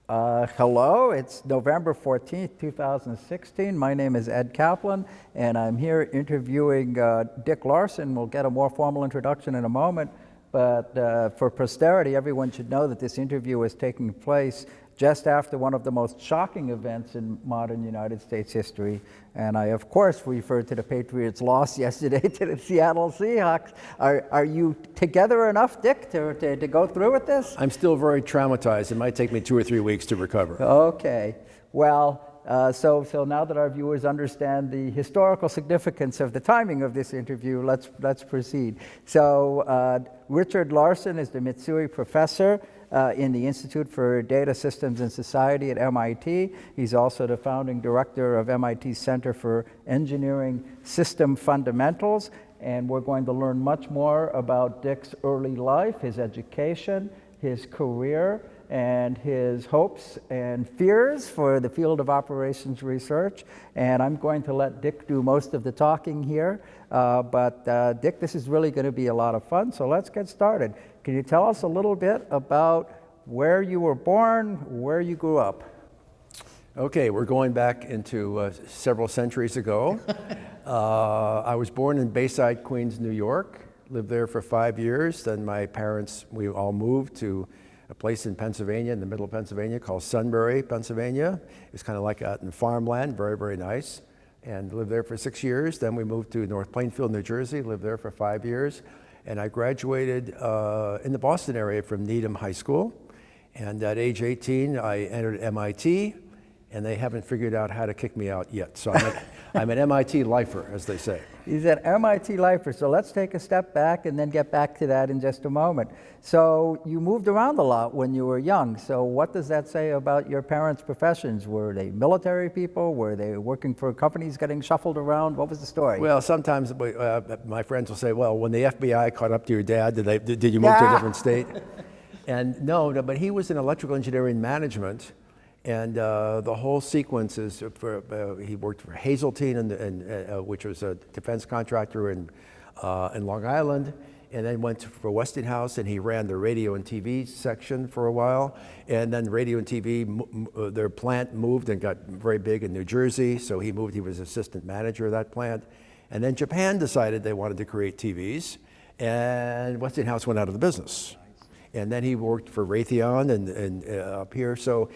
Hello, it's November 14th, 2016. My name is Ed Kaplan, and I'm here interviewing Dick Larson. We'll get a more formal introduction in a moment, but for posterity, everyone should know that this interview is taking place just after one of the most shocking events in modern United States history. And I, of course, referred to the Patriots' loss yesterday to the Seattle Seahawks. Are you together enough, Dick, to go through with this? I'm still very traumatized. It might take me 2 or 3 weeks to recover. Okay. Well, so now that our viewers understand the historical significance of the timing of this interview, let's proceed. So Richard Larson is the Mitsui Professor in the Institute for Data Systems and Society at MIT. He's also the founding director of MIT's Center for Engineering System Fundamentals, and we're going to learn much more about Dick's early life, his education, his career, and his hopes and fears for the field of operations research. And I'm going to let Dick do most of the talking here. But Dick, this is really going to be a lot of fun, so let's get started. Can you tell us a little bit about where you were born, where you grew up? Okay, we're going back into several centuries ago. I was born in Bayside, Queens, New York. Lived there for 5 years. Then my parents, we all moved to a place in Pennsylvania, in the middle of Pennsylvania, called Sunbury, Pennsylvania. It's kind of like out in farmland, very, very nice. And lived there for 6 years. Then we moved to North Plainfield, New Jersey, lived there for 5 years. And I graduated in the Boston area from Needham High School. And at age 18, I entered MIT, and they haven't figured out how to kick me out yet. So I'm an MIT lifer, as they say. He's an MIT lifer, so let's take a step back and then get back to that in just a moment. So you moved around a lot when you were young, so what does that say about your parents' professions? Were they military people? Were they working for companies getting shuffled around? What was the story? Well, sometimes my friends will say, well, when the FBI caught up to your dad, did you move to a different state? And no, but he was in electrical engineering management. And the whole sequence is he worked for Hazeltine, which was a defense contractor in Long Island, and then went for Westinghouse, and he ran the radio and TV section for a while. And then radio and TV, their plant moved and got very big in New Jersey, so he moved. He was assistant manager of that plant. And then Japan decided they wanted to create TVs, and Westinghouse went out of the business. And then he worked for Raytheon and up here. So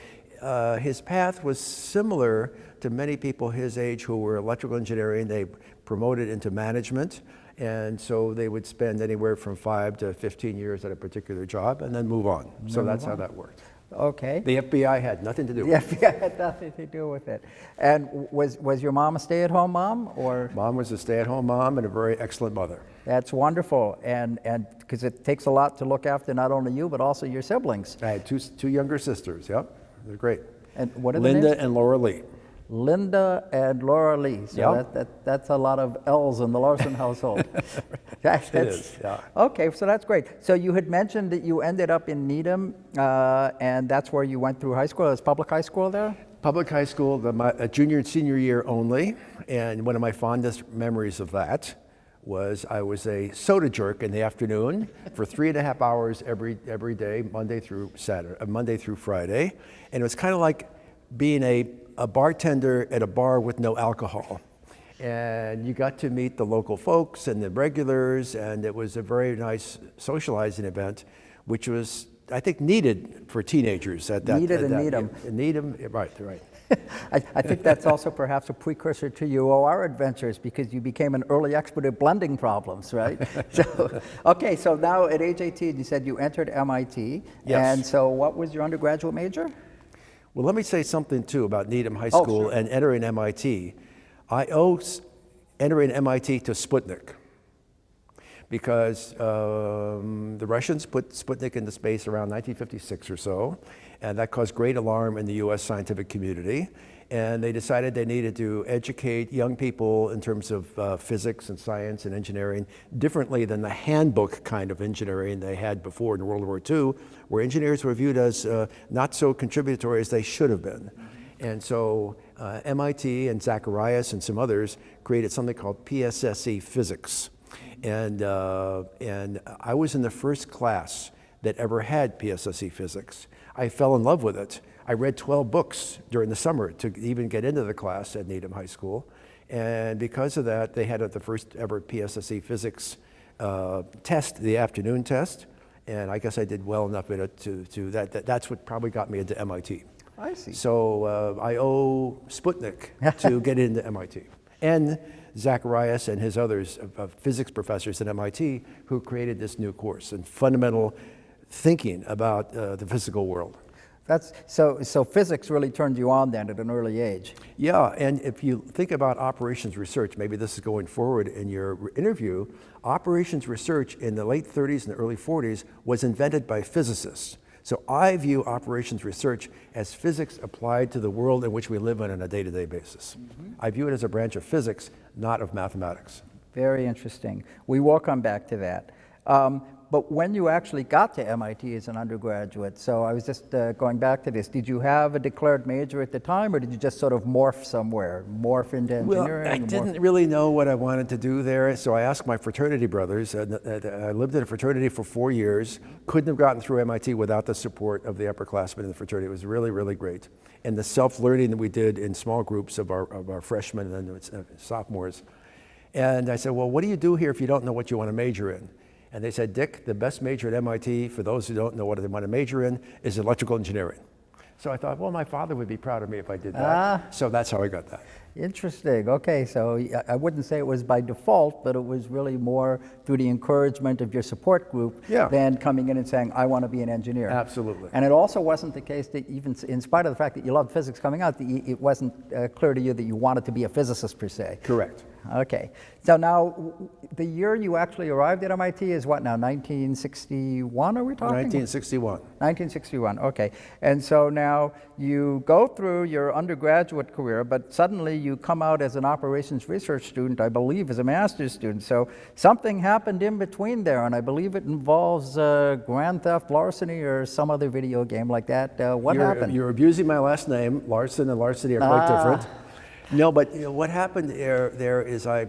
his path was similar to many people his age who were electrical engineering. They promoted into management, and so they would spend anywhere from 5 to 15 years at a particular job and then move on. So that's how that worked. Okay. The FBI had nothing to do with it. The FBI had nothing to do with it. And was your mom a stay-at-home mom, or? Mom was a stay-at-home mom and a very excellent mother. That's wonderful, and because it takes a lot to look after not only you, but also your siblings. I had two younger sisters, yep. They're great. And what are Linda the names? and Laura Lee. Linda and Laura Lee. So Yep. that's a lot of L's in the Larson household. It is, yeah. Okay, so that's great. So you had mentioned that you ended up in Needham, and that's where you went through high school. It was public high school there? Public high school, my junior and senior year only, and one of my fondest memories of that was I was a soda jerk in the afternoon for 3.5 hours every day, Monday through Friday, and it was kind of like being a bartender at a bar with no alcohol. And you got to meet the local folks and the regulars, and it was a very nice socializing event, which was, I think, needed for teenagers at that. Needed in Needham. Needham, right. I think that's also perhaps a precursor to your OR adventures, because you became an early expert at blending problems, right? Okay, so now at age 18, you said you entered MIT. Yes. And so what was your undergraduate major? Well, let me say something, too, about Needham High School and entering MIT. I owe entering MIT to Sputnik, because the Russians put Sputnik into space around 1956 or so, and that caused great alarm in the US scientific community. And they decided they needed to educate young people in terms of physics and science and engineering differently than the handbook kind of engineering they had before in World War II, where engineers were viewed as not so contributory as they should have been. And so MIT and Zacharias and some others created something called PSSE Physics. And I was in the first class that ever had PSSE Physics. I fell in love with it. I read 12 books during the summer to even get into the class at Needham High School. And because of that, they had the first ever PSSE physics test, the afternoon test. And I guess I did well enough in it to that's what probably got me into MIT. I see. So I owe Sputnik to get into MIT. And Zacharias and his others, physics professors at MIT, who created this new course and fundamental thinking about the physical world. So physics really turned you on then at an early age. Yeah, and if you think about operations research, maybe this is going forward in your interview, operations research in the late 30s and the early 40s was invented by physicists. So I view operations research as physics applied to the world in which we live in on a day-to-day basis. I view it as a branch of physics, not of mathematics. Very interesting. We will come back to that. But when you actually got to MIT as an undergraduate, so I was just going back to this, did you have a declared major at the time, or did you just sort of morph somewhere, morph into engineering? Well, I didn't really know what I wanted to do there, so I asked my fraternity brothers. I lived in a fraternity for 4 years, couldn't have gotten through MIT without the support of the upperclassmen in the fraternity. It was really, really great. And the self-learning that we did in small groups of our freshmen and sophomores. And I said, well, what do you do here if you don't know what you want to major in? And they said, Dick, the best major at MIT, for those who don't know what they want to major in, is electrical engineering. So I thought, well, my father would be proud of me if I did that. So that's how I got that. Interesting. Okay, so I wouldn't say it was by default, but it was really more through the encouragement of your support group than coming in and saying, I want to be an engineer. Absolutely. And it also wasn't the case that even in spite of the fact that you loved physics coming out, it wasn't clear to you that you wanted to be a physicist per se. Correct. Okay. So now, the year you actually arrived at MIT is what now, 1961 are we talking? 1961. 1961, okay. And so now you go through your undergraduate career, but suddenly you come out as an operations research student, I believe as a master's student. So something happened in between there, and I believe it involves grand theft, larceny, or some other video game like that. What happened? You're abusing my last name. Larson and larceny are quite different. No, but what happened there is I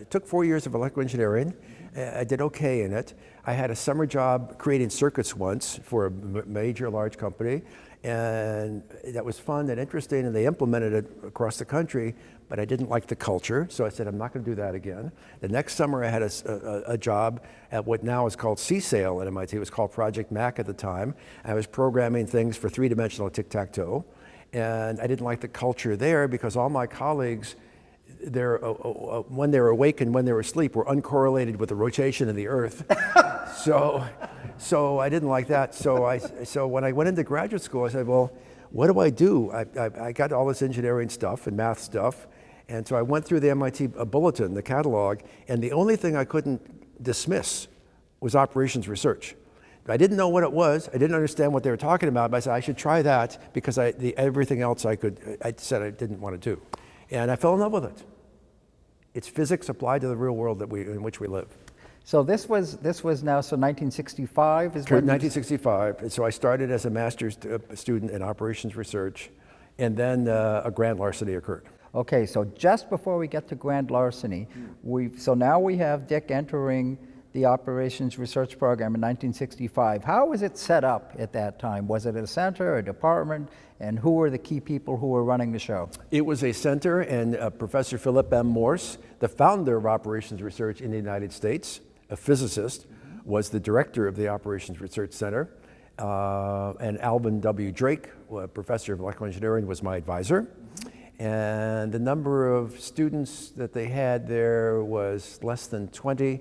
took 4 years of electrical engineering. I did okay in it. I had a summer job creating circuits once for a major large company, and that was fun and interesting, and they implemented it across the country, but I didn't like the culture, so I said, I'm not going to do that again. The next summer I had a job at what now is called CSAIL at MIT. It was called Project Mac at the time. I was programming things for three-dimensional tic-tac-toe. And I didn't like the culture there because all my colleagues, when they were awake and when they were asleep, were uncorrelated with the rotation of the Earth. So I didn't like that. So when I went into graduate school, I said, well, what do I do? I got all this engineering stuff and math stuff. And so I went through the MIT bulletin, the catalog, and the only thing I couldn't dismiss was operations research. I didn't know what it was. I didn't understand what they were talking about, but I said I should try that because everything else I said I didn't want to do. And I fell in love with it. It's physics applied to the real world in which we live. So this was now, so 1965 is when 1965. And so I started as a master's student in operations research, and then a grand larceny occurred. Okay, so just before we get to grand larceny, so now we have Dick entering the operations research program in 1965. How was it set up at that time? Was it a center, a department, and who were the key people who were running the show? It was a center, and Professor Philip M. Morse, the founder of operations research in the United States, a physicist, was the director of the Operations Research Center. And Alvin W. Drake, professor of electrical engineering, was my advisor. And the number of students that they had there was less than 20,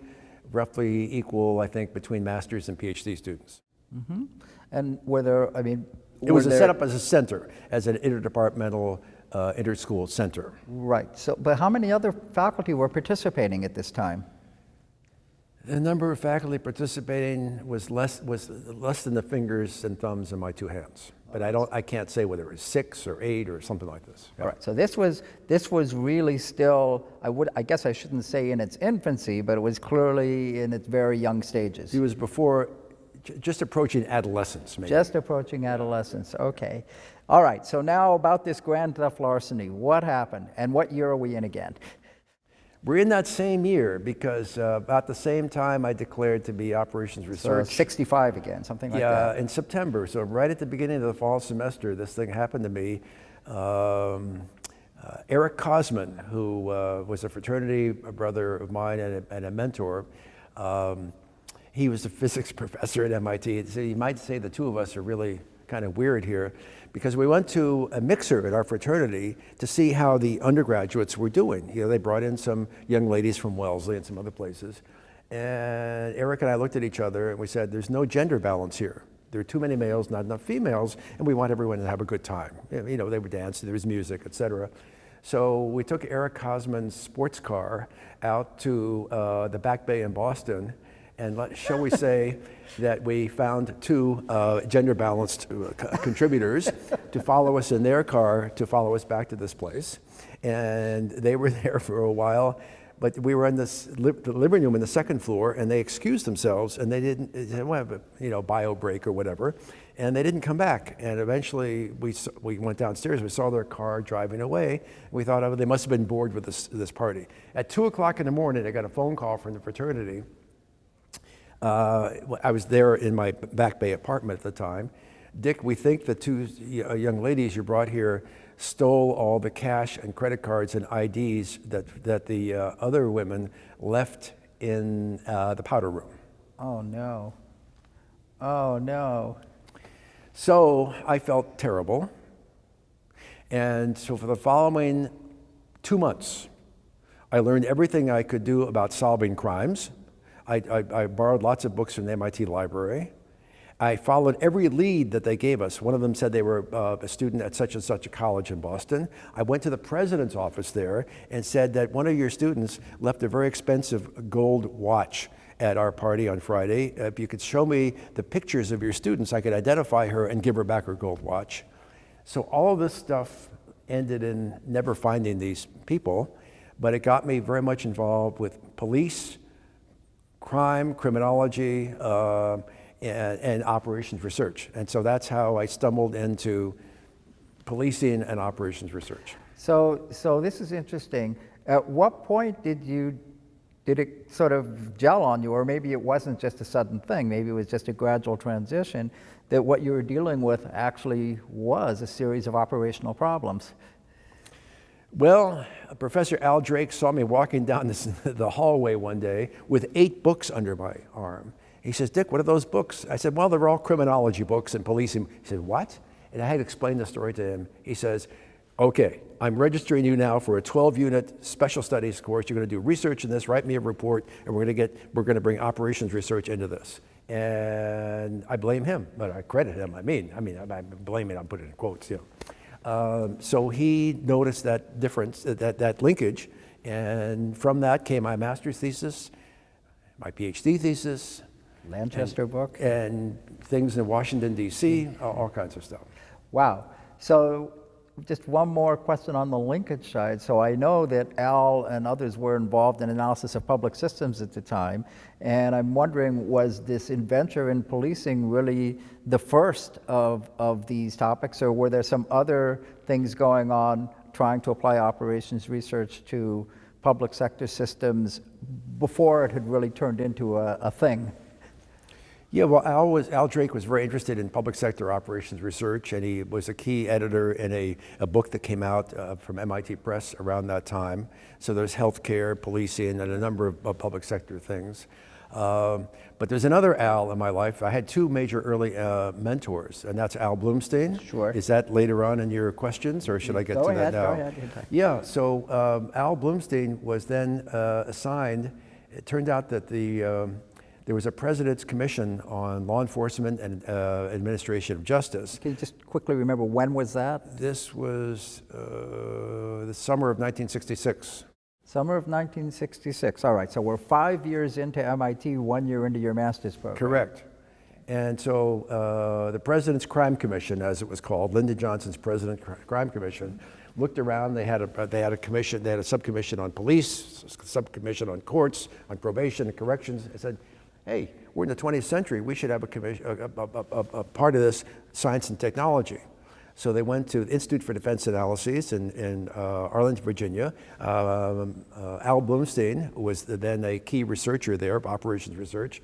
roughly equal, I think, between master's and PhD students. Mm-hmm. And were there, it was set up as a center, as an interdepartmental, inter-school center. Right. So, but how many other faculty were participating at this time? The number of faculty participating was less than the fingers and thumbs in my two hands. But I can't say whether it was 6 or 8 or something like this. All right. So this was really still, I guess I shouldn't say in its infancy, but it was clearly in its very young stages. It was before, just approaching adolescence, maybe. Just approaching adolescence. Okay. All right. So now about this grand theft larceny, what happened, and what year are we in again? We're in that same year because about the same time I declared to be operations So research. 65 again, something like Yeah, that. in September. So right at the beginning of the fall semester, this thing happened to me. Eric Kosman, who was a fraternity brother of mine and a mentor, he was a physics professor at MIT. So you might say the two of us are really kind of weird here because we went to a mixer at our fraternity to see how the undergraduates were doing. You know, they brought in some young ladies from Wellesley and some other places. And Eric and I looked at each other and we said, there's no gender balance here. There are too many males, not enough females, and we want everyone to have a good time. You know, they would dance, there was music, etc. So we took Eric Kosman's sports car out to the Back Bay in Boston, and shall we say that we found two gender-balanced contributors to follow us in their car to follow us back to this place. And they were there for a while, but we were in the living room in the second floor, and they excused themselves, and they said, well, have a bio break or whatever, and they didn't come back. And eventually, we went downstairs. We saw their car driving away. And we thought, oh, they must have been bored with this party. At 2 o'clock in the morning, I got a phone call from the fraternity. I was there in my Back Bay apartment at the time. Dick, we think the two young ladies you brought here stole all the cash and credit cards and IDs that the other women left in the powder room. Oh, no. Oh, no. So I felt terrible. And so for the following 2 months, I learned everything I could do about solving crimes. I borrowed lots of books from the MIT library. I followed every lead that they gave us. One of them said they were a student at such and such a college in Boston. I went to the president's office there and said that one of your students left a very expensive gold watch at our party on Friday. If you could show me the pictures of your students, I could identify her and give her back her gold watch. So all of this stuff ended in never finding these people, but it got me very much involved with police, crime, criminology, and operations research. And so that's how I stumbled into policing and operations research. So this is interesting. At what point did it sort of gel on you, or maybe it wasn't just a sudden thing, maybe it was just a gradual transition, that what you were dealing with actually was a series of operational problems? Well, Professor Al Drake saw me walking down the hallway one day with 8 books under my arm. He says, Dick, what are those books? I said, well, they're all criminology books and policing. He said, what? And I had to explain the story to him. He says, okay, I'm registering you now for a 12-unit special studies course. You're going to do research in this, write me a report, and we're going to bring operations research into this. And I blame him, but I credit him. I mean, I blame it, I'm putting it in quotes, so he noticed that difference, that linkage, and from that came my master's thesis, my PhD thesis, Lanchester book? And things in Washington, D.C., all kinds of stuff. Wow. So just one more question on the linkage side. So I know that Al and others were involved in analysis of public systems at the time, and I'm wondering, was this adventure in policing really the first of these topics, or were there some other things going on trying to apply operations research to public sector systems before it had really turned into a thing? Yeah, well, Al Drake was very interested in public sector operations research, and he was a key editor in a book that came out from MIT Press around that time. So there's healthcare, policing, and a number of public sector things. But there's another Al in my life. I had 2 major early mentors, and that's Al Bloomstein. Sure. Is that later on in your questions, or should I get to that now? Go ahead. Yeah, so Al Bloomstein was then assigned. It turned out that there was a President's Commission on Law Enforcement and Administration of Justice. Can you just quickly remember, when was that? This was the summer of 1966. Summer of 1966. All right, so we're 5 years into MIT, 1 year into your master's program. Correct. And so the President's Crime Commission, as it was called, Lyndon Johnson's President Crime Commission, looked around. They had a commission. They had a subcommission on police, a subcommission on courts, on probation and corrections. They said, hey, we're in the 20th century. We should have a part of this science and technology. So they went to the Institute for Defense Analyses in Arlington, Virginia. Al Bloomstein was then a key researcher there of operations research.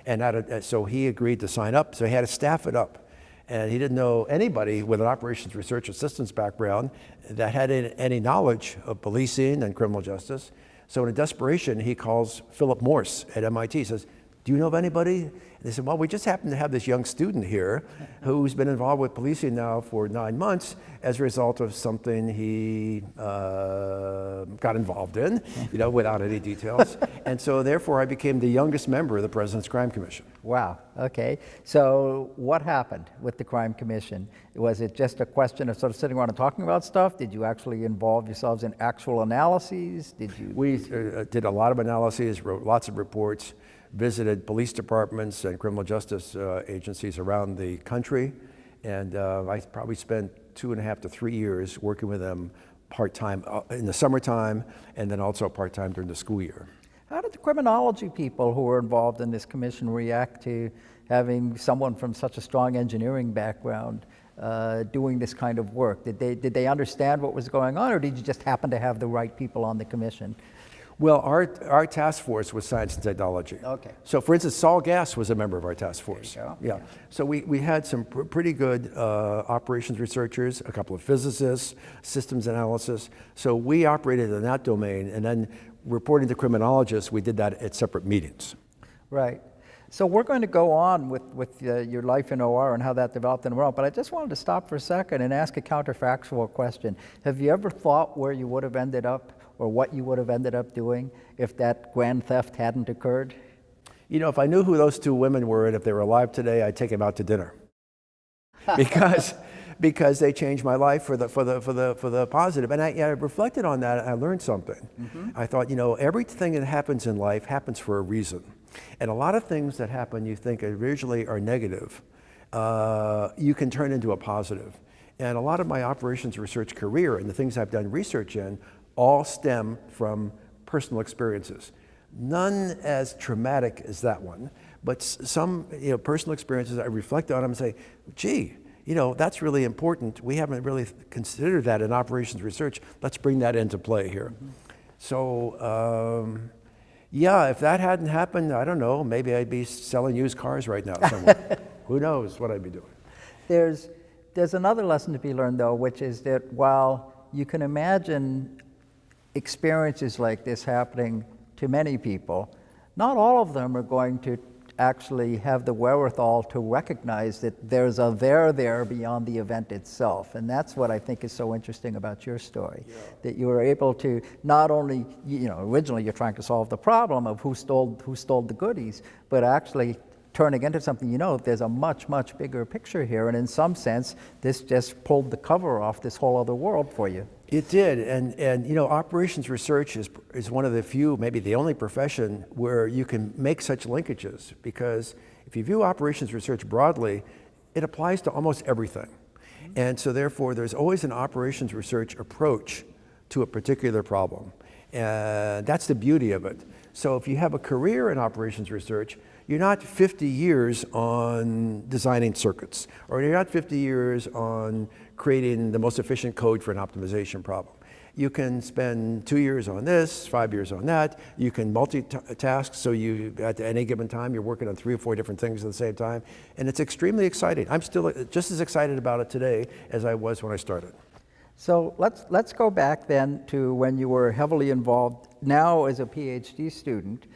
And so he agreed to sign up. So he had to staff it up. And he didn't know anybody with an operations research assistance background that had any knowledge of policing and criminal justice. So in desperation, he calls Philip Morse at MIT. He says, do you know of anybody? And they said, well, we just happen to have this young student here who's been involved with policing now for 9 months as a result of something he got involved in, without any details. And so therefore, I became the youngest member of the President's Crime Commission. Wow, okay. So what happened with the Crime Commission? Was it just a question of sort of sitting around and talking about stuff? Did you actually involve yourselves in actual analyses? We did a lot of analyses, wrote lots of reports, visited police departments and criminal justice agencies around the country, and I probably spent 2.5 to 3 years working with them part-time in the summertime, and then also part-time during the school year. How did the criminology people who were involved in this commission react to having someone from such a strong engineering background doing this kind of work? Did they understand what was going on, or did you just happen to have the right people on the commission? Well, our task force was science and technology. Okay. So, for instance, Saul Gass was a member of our task force. There you go. Yeah. So we had some pretty good operations researchers, a couple of physicists, systems analysis. So we operated in that domain, and then reporting to criminologists, we did that at separate meetings. Right. So we're going to go on with your life in OR and how that developed in the world, but I just wanted to stop for a second and ask a counterfactual question. Have you ever thought where you would have ended up or what you would have ended up doing if that grand theft hadn't occurred? If I knew who those two women were and if they were alive today, I'd take them out to dinner. Because they changed my life for the positive. And I reflected on that and I learned something. Mm-hmm. I thought, everything that happens in life happens for a reason. And a lot of things that happen you think originally are negative, you can turn into a positive. And a lot of my operations research career and the things I've done research in all stem from personal experiences. None as traumatic as that one, but some personal experiences I reflect on them and say, gee, that's really important. We haven't really considered that in operations research. Let's bring that into play here. Mm-hmm. So, if that hadn't happened, I don't know, maybe I'd be selling used cars right now somewhere. Who knows what I'd be doing. There's another lesson to be learned, though, which is that while you can imagine experiences like this happening to many people, not all of them are going to actually have the wherewithal to recognize that there's a there beyond the event itself. And that's what I think is so interesting about your story, that you were able to not only, originally you're trying to solve the problem of who stole the goodies, but actually turning into something, there's a much, much bigger picture here. And in some sense, this just pulled the cover off this whole other world for you. It did, and operations research is one of the few, maybe the only profession where you can make such linkages, because if you view operations research broadly, it applies to almost everything. And so therefore, there's always an operations research approach to a particular problem. And that's the beauty of it. So if you have a career in operations research, you're not 50 years on designing circuits, or you're not 50 years on creating the most efficient code for an optimization problem. You can spend 2 years on this, 5 years on that. You can multitask, so at any given time, you're working on 3 or 4 different things at the same time. And it's extremely exciting. I'm still just as excited about it today as I was when I started. So let's go back then to when you were heavily involved now as a PhD student.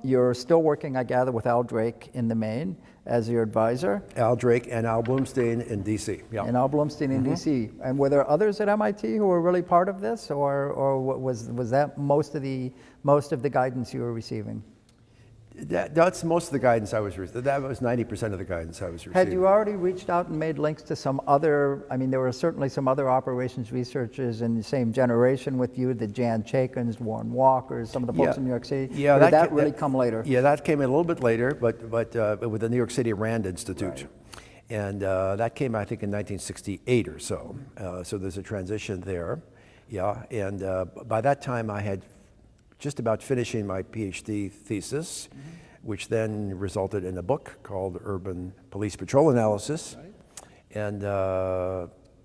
You're still working, I gather, with Al Drake in the Maine as your advisor. Al Drake and Al Bloomstein in DC. Yeah. And Al Bloomstein in DC. And were there others at MIT who were really part of this, or was that most of the guidance you were receiving? That's most of the guidance I was receiving. That was 90% of the guidance I was receiving. Had you already reached out and made links to some other, there were certainly some other operations researchers in the same generation with you, the Jan Chakins, Warren Walkers, some of the folks in New York City? Yeah, did that really come later? Yeah, that came in a little bit later, but with the New York City Rand Institute. Right. And that came, I think, in 1968 or so. So there's a transition there. Yeah, and by that time I had just about finishing my PhD thesis, which then resulted in a book called Urban Police Patrol Analysis. Right. And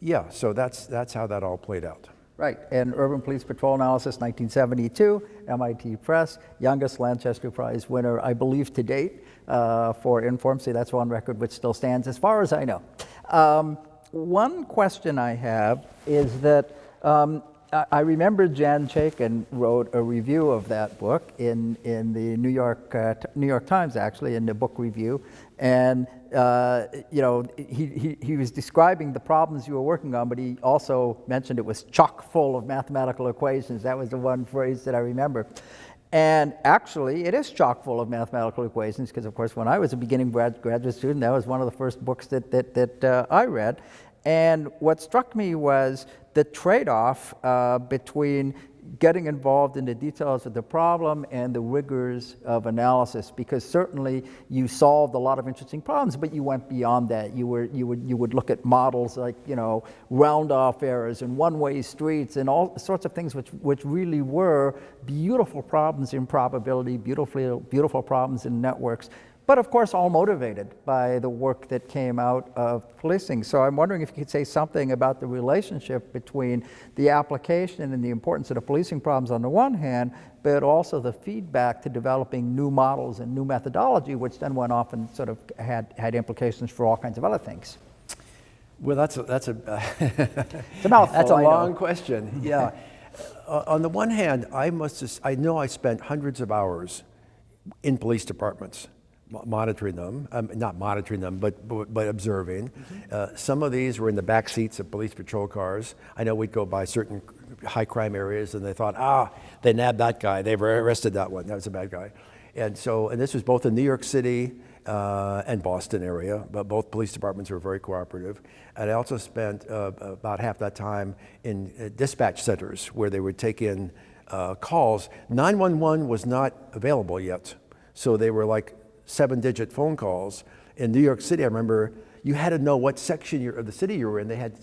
yeah, so that's how that all played out. Right, and Urban Police Patrol Analysis, 1972, MIT Press, youngest Lanchester Prize winner, I believe, to date for Inference. So that's one record which still stands, as far as I know. One question I have is that I remember Jan Chaikin wrote a review of that book in the New York Times, actually, in the book review, and you know, he was describing the problems you were working on, but he also mentioned it was chock full of mathematical equations. That was the one phrase that I remember. And actually, it is chock full of mathematical equations, because of course, when I was a beginning graduate student, that was one of the first books that I read. And what struck me was the trade-off between getting involved in the details of the problem and the rigors of analysis, because certainly you solved a lot of interesting problems, but you went beyond that. You would look at models like, you know, round-off errors and one-way streets and all sorts of things which really were beautiful problems in probability, beautiful problems in networks, but of course all motivated by the work that came out of policing. So I'm wondering if you could say something about the relationship between the application and the importance of the policing problems on the one hand, but also the feedback to developing new models and new methodology, which then went off and sort of had implications for all kinds of other things. Well, that's a It's a mouthful, that's a I know. long question. Yeah. On the one hand, I know I spent hundreds of hours in police departments, monitoring them, not monitoring them, but observing. Some of these were in the back seats of police patrol cars. I know we'd go by certain high crime areas and they thought, they nabbed that guy, they've arrested that one, that was a bad guy. And this was both in New York City and Boston area, but both police departments were very cooperative. And I also spent about half that time in dispatch centers where they would take in calls. 911 was not available yet, so they were like 7-digit phone calls. In New York City, I remember you had to know what section of the city you were in. They had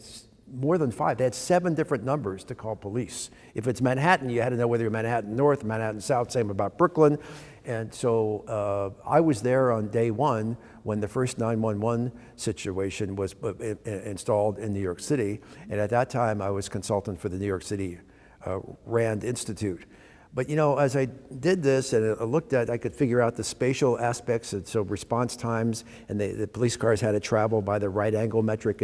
more than 5. They had 7 different numbers to call police. If it's Manhattan, you had to know whether you're Manhattan North, Manhattan South, same about Brooklyn. And so I was there on day one when the first 911 situation was installed in New York City. And at that time, I was consultant for the New York City RAND Institute. But you know, as I did this and I looked at, I could figure out the spatial aspects, and so response times, and the police cars had to travel by the right angle metric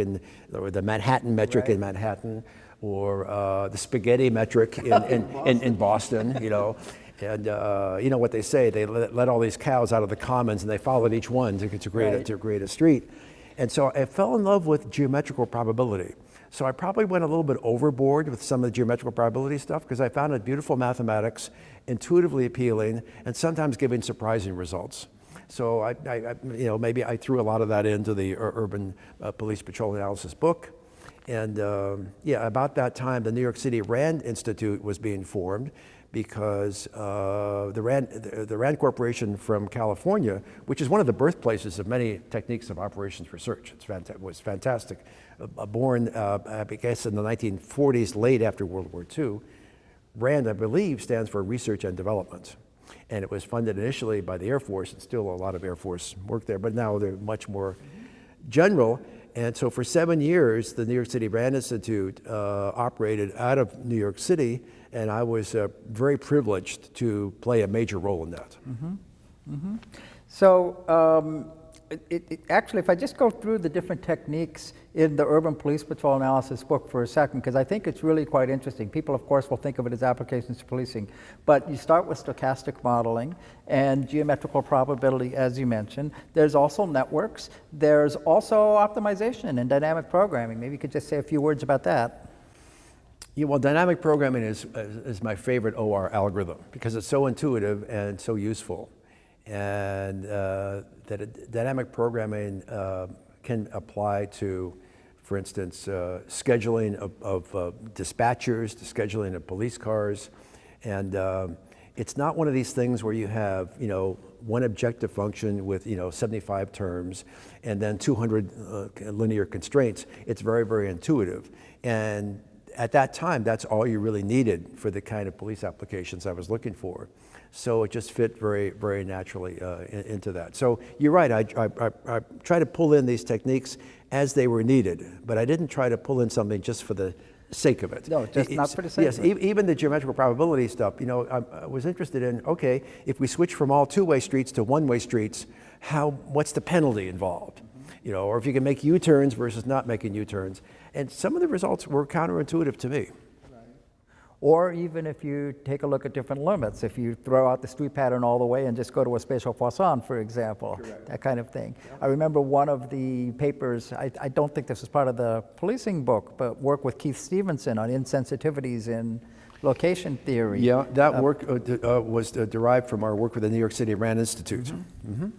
or the Manhattan metric in Manhattan, or the spaghetti metric in Boston, you know. And you know what they say, they let all these cows out of the commons and they followed each one to create a street. And so I fell in love with geometrical probability. So I probably went a little bit overboard with some of the geometrical probability stuff because I found it beautiful mathematics, intuitively appealing, and sometimes giving surprising results. So you know, maybe I threw a lot of that into the Urban Police Patrol Analysis book. And yeah, about that time, the New York City RAND Institute was being formed because the RAND Corporation from California, which is one of the birthplaces of many techniques of operations research, was fantastic. Born, I guess, in the 1940s, late after World War II. RAND, I believe, stands for Research and Development. And it was funded initially by the Air Force, and still a lot of Air Force work there, but now they're much more general. And so for 7 years, the New York City RAND Institute operated out of New York City, and I was very privileged to play a major role in that. Mm-hmm. Mm-hmm. So actually, if I just go through the different techniques in the Urban Police Patrol Analysis book for a second, because I think it's really quite interesting. People, of course, will think of it as applications to policing, but you start with stochastic modeling and geometrical probability, as you mentioned. There's also networks. There's also optimization and dynamic programming. Maybe you could just say a few words about that. Yeah, well, dynamic programming is my favorite OR algorithm because it's so intuitive and so useful. And that dynamic programming can apply to, for instance, scheduling of dispatchers, to scheduling of police cars. And it's not one of these things where you have, you know, one objective function with, you know, 75 terms and then 200 linear constraints. It's very, very intuitive. And at that time, that's all you really needed for the kind of police applications I was looking for. So it just fit very, very naturally into that. So you're right, I try to pull in these techniques as they were needed, but I didn't try to pull in something just for the sake of it. No, just not for the sake of it. Yes, even the geometrical probability stuff, I was interested in, okay, if we switch from all two-way streets to one-way streets, what's the penalty involved? Or if you can make U-turns versus not making U-turns. And some of the results were counterintuitive to me. Or even if you take a look at different limits, if you throw out the street pattern all the way and just go to a spatial Poisson, for example, correct, that kind of thing. Yeah. I remember one of the papers, I don't think this was part of the policing book, but work with Keith Stevenson on insensitivities in location theory. Yeah, that work was derived from our work with the New York City RAND Institute. Mm-hmm. Mm-hmm.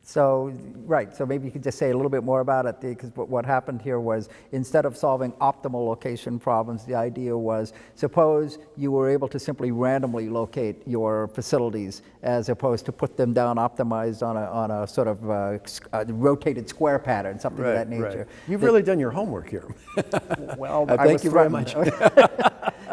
So, right, so maybe you could just say a little bit more about it, because what happened here was, instead of solving optimal location problems, the idea was, suppose you were able to simply randomly locate your facilities, as opposed to put them down optimized on a sort of rotated square pattern, something of that nature. Right. You've really done your homework here. Well, thank you very much.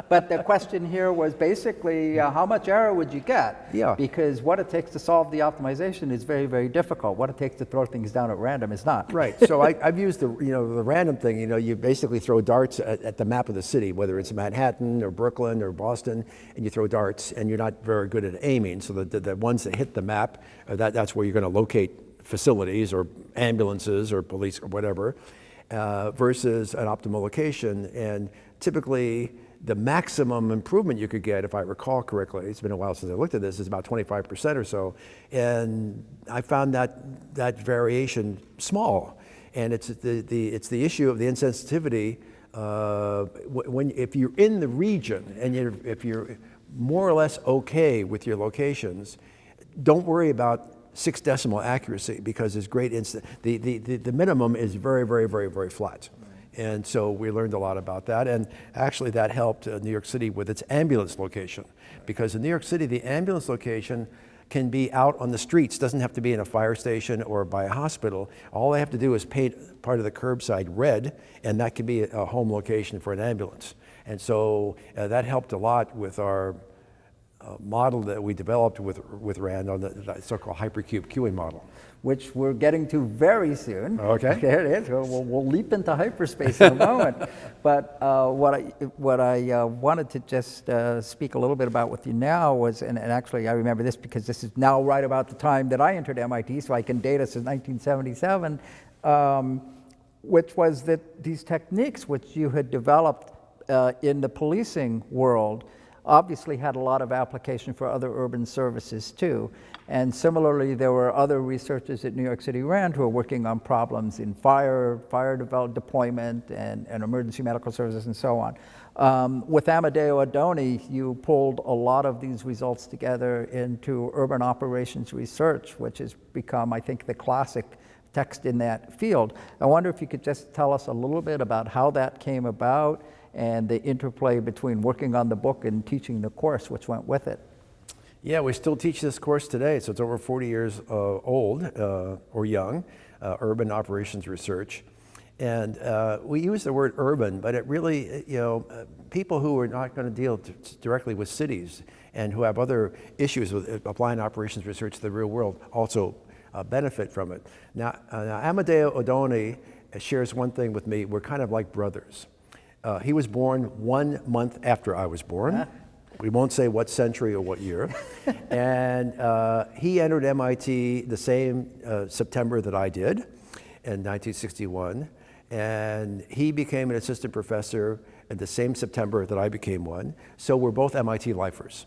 But the question here was basically, how much error would you get? Yeah. Because what it takes to solve the optimization is very, very difficult. What it takes to throw things down at random is not. Right. So I've used the random thing. You basically throw darts at the map of the city, whether it's Manhattan or Brooklyn or Boston, and you throw darts, and you're not very good at aiming. So the ones that hit the map, that's where you're going to locate facilities or ambulances or police or whatever, versus an optimal location. And typically, the maximum improvement you could get, if I recall correctly, it's been a while since I looked at this, is about 25% or so. And I found that variation small. And it's the issue of the insensitivity. If you're in the region and if you're more or less okay with your locations, don't worry about 6 decimal accuracy, because there's great the minimum is very, very, very, very flat. And so we learned a lot about that. And actually that helped New York City with its ambulance location. Because in New York City, the ambulance location can be out on the streets, doesn't have to be in a fire station or by a hospital. All they have to do is paint part of the curbside red, and that can be a home location for an ambulance. And so that helped a lot with our model that we developed with RAND on the so-called hypercube queuing model. Which we're getting to very soon. Okay. There it is. We'll leap into hyperspace in a moment. But what I wanted to just speak a little bit about with you now was, and actually I remember this because this is now right about the time that I entered MIT, so I can date us in 1977, which was that these techniques which you had developed in the policing world obviously had a lot of application for other urban services too. And similarly, there were other researchers at New York City RAND who were working on problems in fire deployment and emergency medical services and so on. With Amedeo Adoni, you pulled a lot of these results together into urban operations research, which has become, I think, the classic text in that field. I wonder if you could just tell us a little bit about how that came about and the interplay between working on the book and teaching the course which went with it. Yeah, we still teach this course today, so it's over 40 years old or young, urban operations research. And we use the word urban, but it really, people who are not going to deal directly with cities and who have other issues with applying operations research to the real world also benefit from it. Now Amedeo Adoni shares one thing with me. We're kind of like brothers. He was born 1 month after I was born. We won't say what century or what year. And he entered MIT the same September that I did in 1961. And he became an assistant professor in the same September that I became one. So we're both MIT lifers.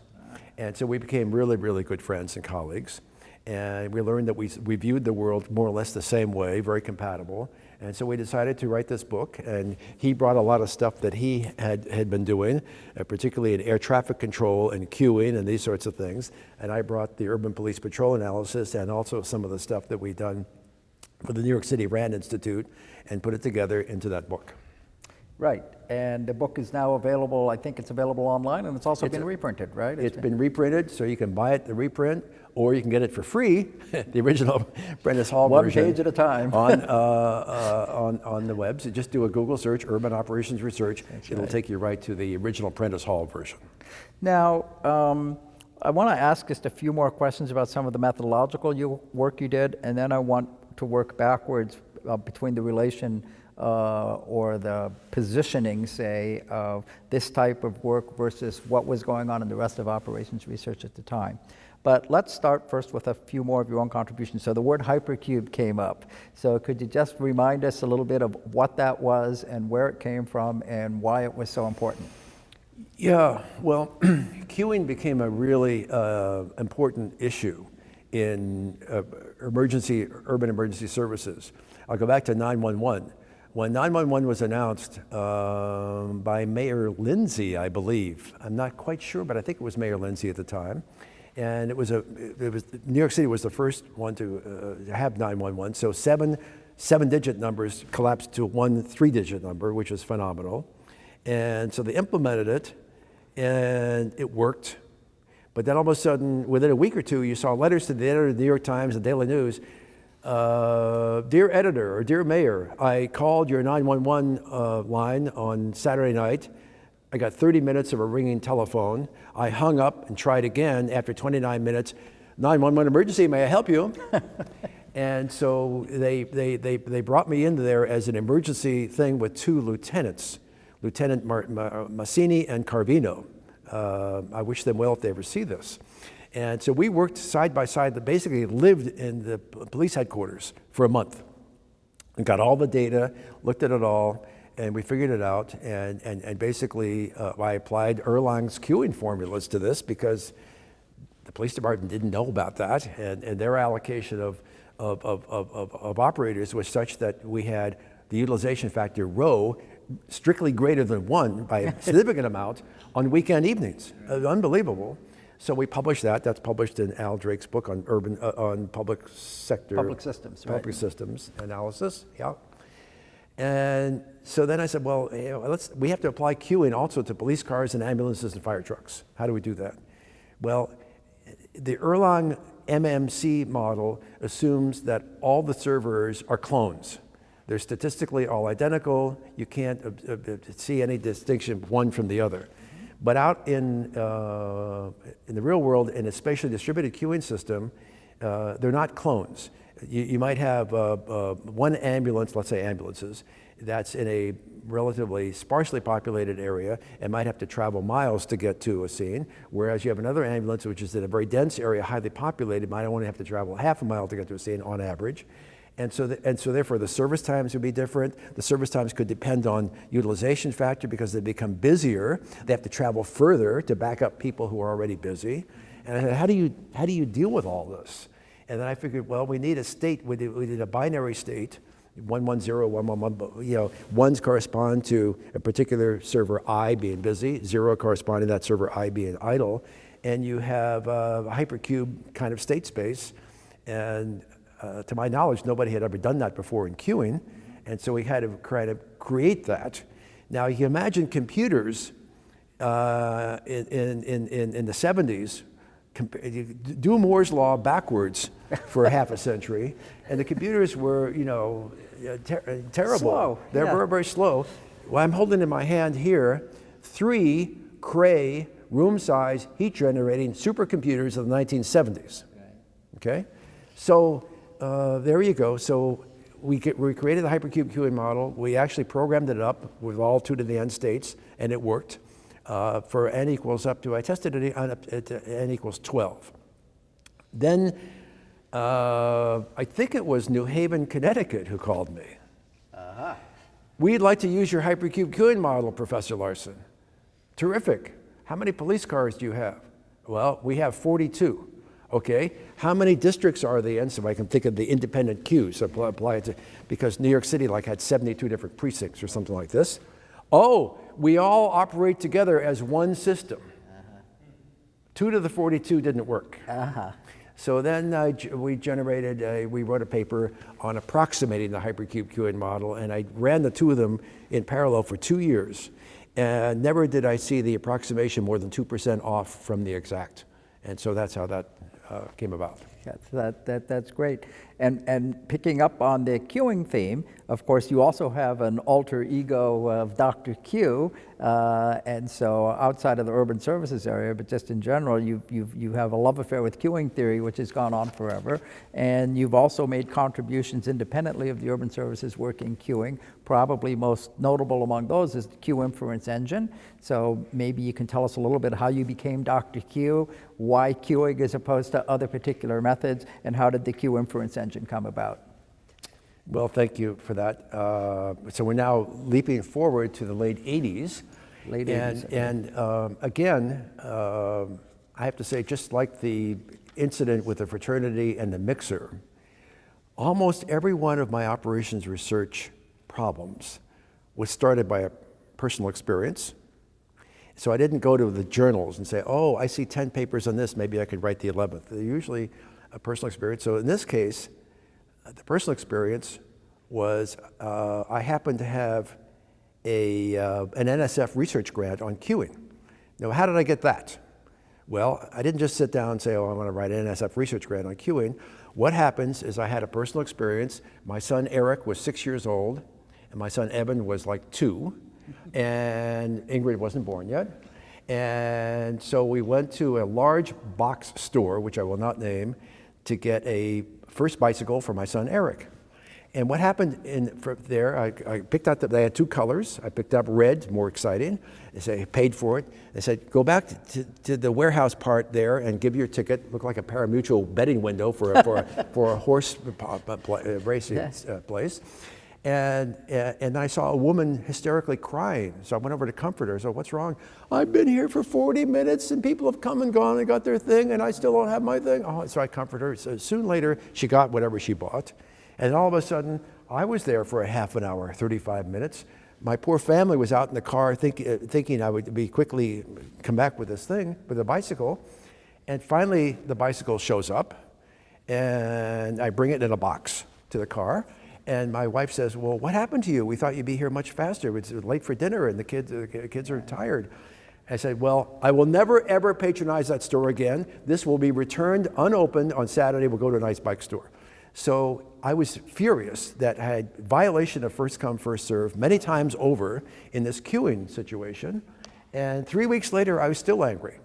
And so we became really, really good friends and colleagues. And we learned that we viewed the world more or less the same way, very compatible. And so we decided to write this book, and he brought a lot of stuff that he had been doing, particularly in air traffic control and queuing and these sorts of things. And I brought the urban police patrol analysis and also some of the stuff that we'd done for the New York City RAND Institute and put it together into that book. Right, and the book is now available, I think it's available online, and it's also been reprinted, right? It's been reprinted, so you can buy it, the reprint, or you can get it for free, the original Prentice Hall version. One page at a time. on the web. So just do a Google search, Urban Operations Research. It'll take you right to the original Prentice Hall version. Now, I want to ask just a few more questions about some of the methodological work you did, and then I want to work backwards between the relation or the positioning, say, of this type of work versus what was going on in the rest of operations research at the time. But let's start first with a few more of your own contributions. So the word hypercube came up. So could you just remind us a little bit of what that was and where it came from and why it was so important? Yeah, well, queuing became a really important issue in urban emergency services. I'll go back to 911. When 911 was announced by Mayor Lindsay, I believe, I'm not quite sure, but I think it was Mayor Lindsay at the time, and New York City was the first one to have 911. So seven-digit numbers collapsed to one 3-digit number, which was phenomenal. And so they implemented it, and it worked. But then all of a sudden, within a week or two, you saw letters to the editor of the New York Times and Daily News. Dear editor or dear mayor, I called your 911 line on Saturday night. I got 30 minutes of a ringing telephone. I hung up and tried again after 29 minutes. 911 emergency, may I help you? And so they brought me into there as an emergency thing with 2 lieutenants, Lieutenant Massini and Carvino. I wish them well if they ever see this. And so we worked side by side, that basically lived in the police headquarters for a month and got all the data, looked at it all, and we figured it out. And basically, I applied Airlines queuing formulas to this because the police department didn't know about that, and their allocation of operators was such that we had the utilization factor rho strictly greater than 1 by a significant amount on weekend evenings. Unbelievable. So we published that. That's published in Al Drake's book on on public sector. Public systems, right? Public systems analysis, yeah. And so then I said, well, we have to apply queuing also to police cars and ambulances and fire trucks. How do we do that? Well, the Erlang MMC model assumes that all the servers are clones. They're statistically all identical. You can't see any distinction one from the other. But out in the real world, in a spatially distributed queuing system, they're not clones. You might have one ambulance, let's say ambulances, that's in a relatively sparsely populated area and might have to travel miles to get to a scene, whereas you have another ambulance which is in a very dense area, highly populated, might only have to travel half a mile to get to a scene on average. And so therefore the service times would be different. The service times could depend on utilization factor because they become busier. They have to travel further to back up people who are already busy. And I said, how do you deal with all this? And then I figured, well, we need a state. We did a binary state, 110, 111. Ones correspond to a particular server I being busy, 0 corresponding to that server I being idle, and you have a hypercube kind of state space. And to my knowledge, nobody had ever done that before in queuing, and so we had to create that. Now you can imagine computers in the 70s, do Moore's law backwards for half a century, and the computers were, terrible. Slow. They're very, very slow. Well, I'm holding in my hand here 3 Cray room-size heat-generating supercomputers of the 1970s. Okay, so. There you go. So we created the hypercube queuing model. We actually programmed it up with all 2 to the n states, and it worked for n equals up to, I tested it at n equals 12. Then I think it was New Haven, Connecticut who called me. We'd like to use your hypercube queuing model, Professor Larson. Terrific. How many police cars do you have? Well, we have 42. Okay, how many districts are they in? So I can think of the independent queues, so apply it to, because New York City had 72 different precincts or something like this. Oh, we all operate together as one system. 2 to the 42 didn't work. So then we wrote a paper on approximating the hypercube queuing model, and I ran the two of them in parallel for 2 years. And never did I see the approximation more than 2% off from the exact. And so that's how that came about. That's great. And picking up on the queuing theme, of course, you also have an alter ego of Dr. Q, and so outside of the urban services area, but just in general, you have a love affair with queuing theory, which has gone on forever, and you've also made contributions independently of the urban services work in queuing. Probably most notable among those is the Q Inference engine. So maybe you can tell us a little bit how you became Dr. Q, why queuing as opposed to other particular methods, and how did the Q Inference engine come about? Well, thank you for that. So we're now leaping forward to the late 80s. Late 80s. And again, I have to say, just like the incident with the fraternity and the mixer, almost every one of my operations research problems was started by a personal experience. So I didn't go to the journals and say, oh, I see 10 papers on this, maybe I could write the 11th. They're usually a personal experience. So in this case, the personal experience was I happened to have an NSF research grant on queuing. Now, how did I get that? Well, I didn't just sit down and say, oh, I want to write an NSF research grant on queuing. What happens is I had a personal experience. My son Eric was 6 years old, and my son Evan was like 2, and Ingrid wasn't born yet. And so we went to a large box store, which I will not name, to get a first bicycle for my son Eric. And what happened from there, I picked out they had 2 colors. I picked up red, more exciting. I paid for it. They said, go back to the warehouse part there and give your ticket. Looked like a pari-mutuel betting window for a horse racing place. And then I saw a woman hysterically crying. So I went over to comfort her. So what's wrong? I've been here for 40 minutes and people have come and gone and got their thing and I still don't have my thing. Oh, so I comfort her. So soon later, she got whatever she bought. And all of a sudden, I was there for a half an hour, 35 minutes. My poor family was out in the car thinking I would quickly come back with this thing, with a bicycle. And finally, the bicycle shows up and I bring it in a box to the car. And my wife says, well, what happened to you? We thought you'd be here much faster. It's late for dinner and the kids are tired. I said, well, I will never, ever patronize that store again. This will be returned unopened on Saturday. We'll go to a nice bike store. So I was furious that I had violation of first come, first serve many times over in this queuing situation. And 3 weeks later, I was still angry.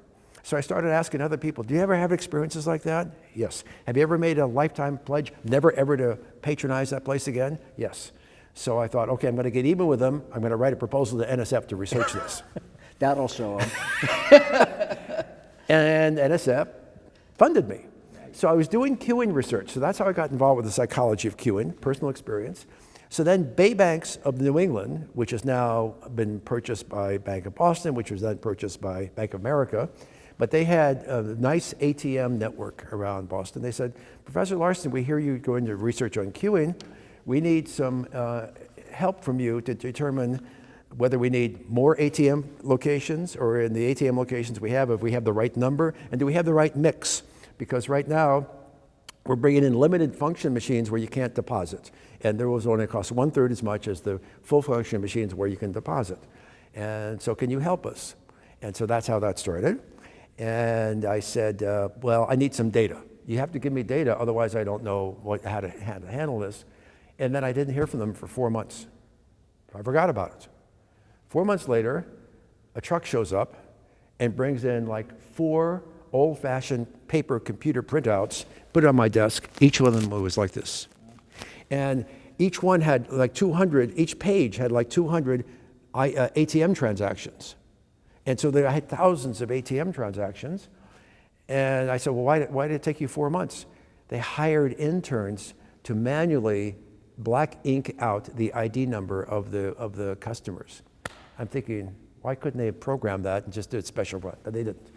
So I started asking other people, do you ever have experiences like that? Yes. Have you ever made a lifetime pledge, never ever to patronize that place again? Yes. So I thought, okay, I'm going to get even with them. I'm going to write a proposal to NSF to research this. That'll show them. And NSF funded me. So I was doing queuing research. So that's how I got involved with the psychology of queuing, personal experience. So then Baybanks of New England, which has now been purchased by Bank of Boston, which was then purchased by Bank of America, but they had a nice ATM network around Boston. They said, Professor Larson, we hear you going to research on queuing. We need some help from you to determine whether we need more ATM locations or in the ATM locations we have, if we have the right number, and do we have the right mix? Because right now, we're bringing in limited function machines where you can't deposit. And there was only cost 1/3 as much as the full function machines where you can deposit. And so can you help us? And so that's how that started. And I said, well, I need some data. You have to give me data, otherwise I don't know how to handle this. And then I didn't hear from them for 4 months. I forgot about it. 4 months later, a truck shows up and brings in like 4 old-fashioned paper computer printouts, put it on my desk. Each one of them was like this. And each one had like 200, each page had like 200 ATM transactions. And so I had thousands of ATM transactions. And I said, well, why did it take you 4 months? They hired interns to manually black ink out the ID number of the customers. I'm thinking, why couldn't they have programmed that and just did it special? But they didn't.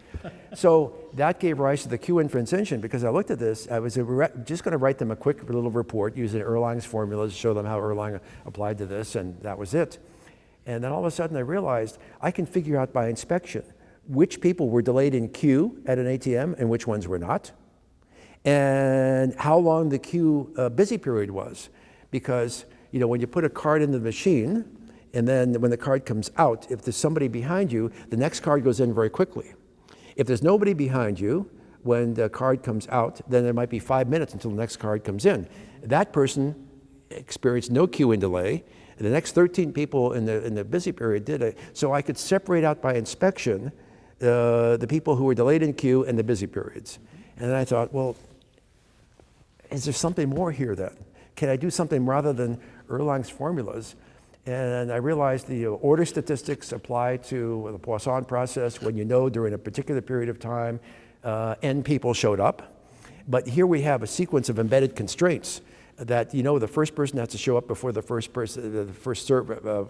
So that gave rise to the Q Inference engine, because I looked at this, I was just going to write them a quick little report using Airlines formulas to show them how Airline applied to this, and that was it. And then all of a sudden I realized I can figure out by inspection which people were delayed in queue at an ATM and which ones were not. and how long the queue busy period was. Because when you put a card in the machine, and then when the card comes out, if there's somebody behind you, the next card goes in very quickly. If there's nobody behind you, when the card comes out, then there might be 5 minutes until the next card comes in. That person experienced no queuing delay, and the next 13 people in the busy period did it. So I could separate out by inspection the people who were delayed in queue and the busy periods. And then I thought, well, is there something more here then? Can I do something rather than Erlang's formulas? And I realized the order statistics apply to the Poisson process when during a particular period of time, n people showed up. But here we have a sequence of embedded constraints that the first person has to show up before the first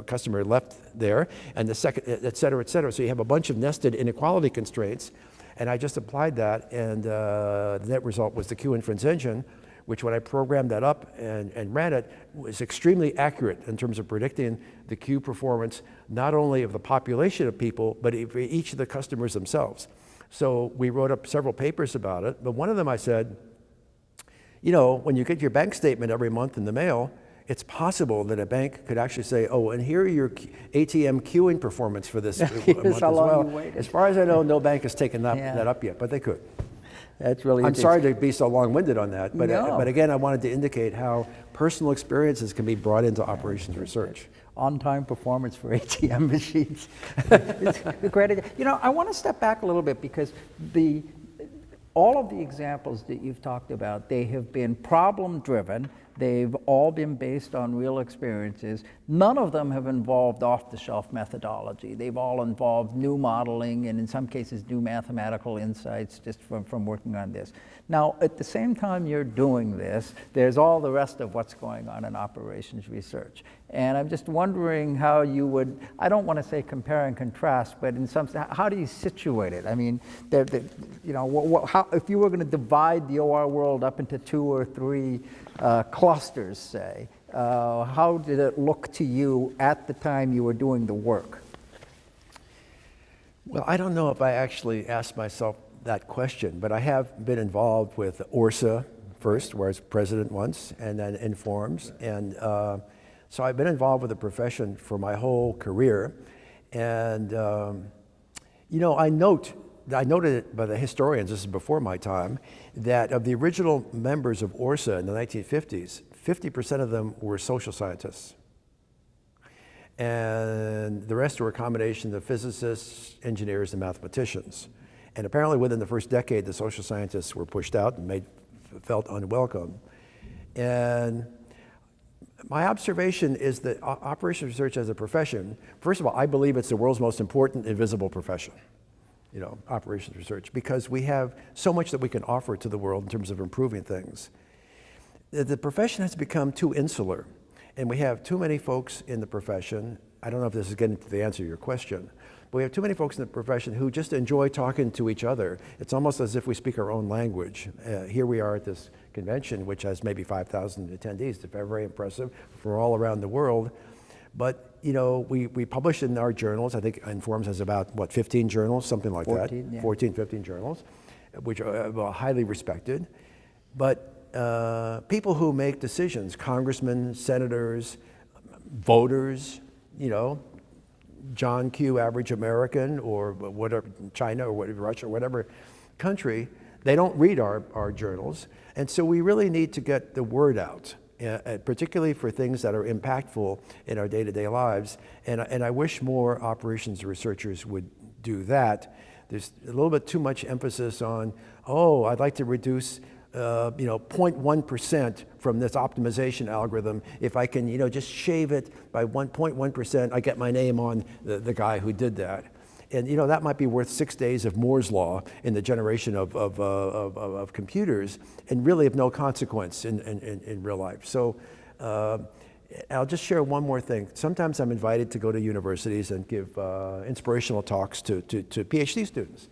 customer left there, and the second, et cetera, et cetera. So you have a bunch of nested inequality constraints, and I just applied that, and the net result was the Q-inference engine, which when I programmed that up and ran it, was extremely accurate in terms of predicting the queue performance, not only of the population of people, but for each of the customers themselves. So we wrote up several papers about it, but one of them I said, when you get your bank statement every month in the mail, it's possible that a bank could actually say, oh, and here are your ATM queuing performance for this month as well. As far as I know, no bank has taken that up yet, but they could. That's really I'm sorry to be so long-winded on that, but again, I wanted to indicate how personal experiences can be brought into operations research. On-time performance for ATM machines. It's a great idea. I want to step back a little bit because all of the examples that you've talked about, they have been problem-driven. They've all been based on real experiences. None of them have involved off-the-shelf methodology. They've all involved new modeling and in some cases new mathematical insights just from working on this. Now, at the same time you're doing this, there's all the rest of what's going on in operations research. And I'm just wondering how you would, I don't want to say compare and contrast, but in some sense, how do you situate it? I mean, how, if you were going to divide the OR world up into 2 or 3 clusters, say, how did it look to you at the time you were doing the work? Well, I don't know if I actually asked myself that question, but I have been involved with Orsa first, where I was president once, and then Informs. And so I've been involved with the profession for my whole career. And, I noted it by the historians, this is before my time, that of the original members of Orsa in the 1950s, 50% of them were social scientists. And the rest were a combination of physicists, engineers, and mathematicians. And apparently within the first decade, the social scientists were pushed out and felt unwelcome. And my observation is that operations research as a profession, first of all, I believe it's the world's most important invisible profession, operations research, because we have so much that we can offer to the world in terms of improving things. The profession has become too insular, and we have too many folks in the profession. I don't know if this is getting to the answer to your question, but we have too many folks in the profession who just enjoy talking to each other. It's almost as if we speak our own language. Here we are at this convention, which has maybe 5,000 attendees. It's very impressive from all around the world. But, we publish in our journals. I think Informs has about, 15 journals, something like 14, that. yeah. 14, 15 journals, which are highly respected. But people who make decisions, congressmen, senators, voters, John Q, average American, or whatever, China or whatever, Russia, or whatever country, they don't read our journals. And so we really need to get the word out, particularly for things that are impactful in our day-to-day lives. And I wish more operations researchers would do that. There's a little bit too much emphasis on, I'd like to reduce 0.1% from this optimization algorithm. If I can, just shave it by 1.1%, I get my name on the guy who did that. And, that might be worth 6 days of Moore's Law in the generation of computers, and really of no consequence in real life. So I'll just share one more thing. Sometimes I'm invited to go to universities and give inspirational talks to PhD students.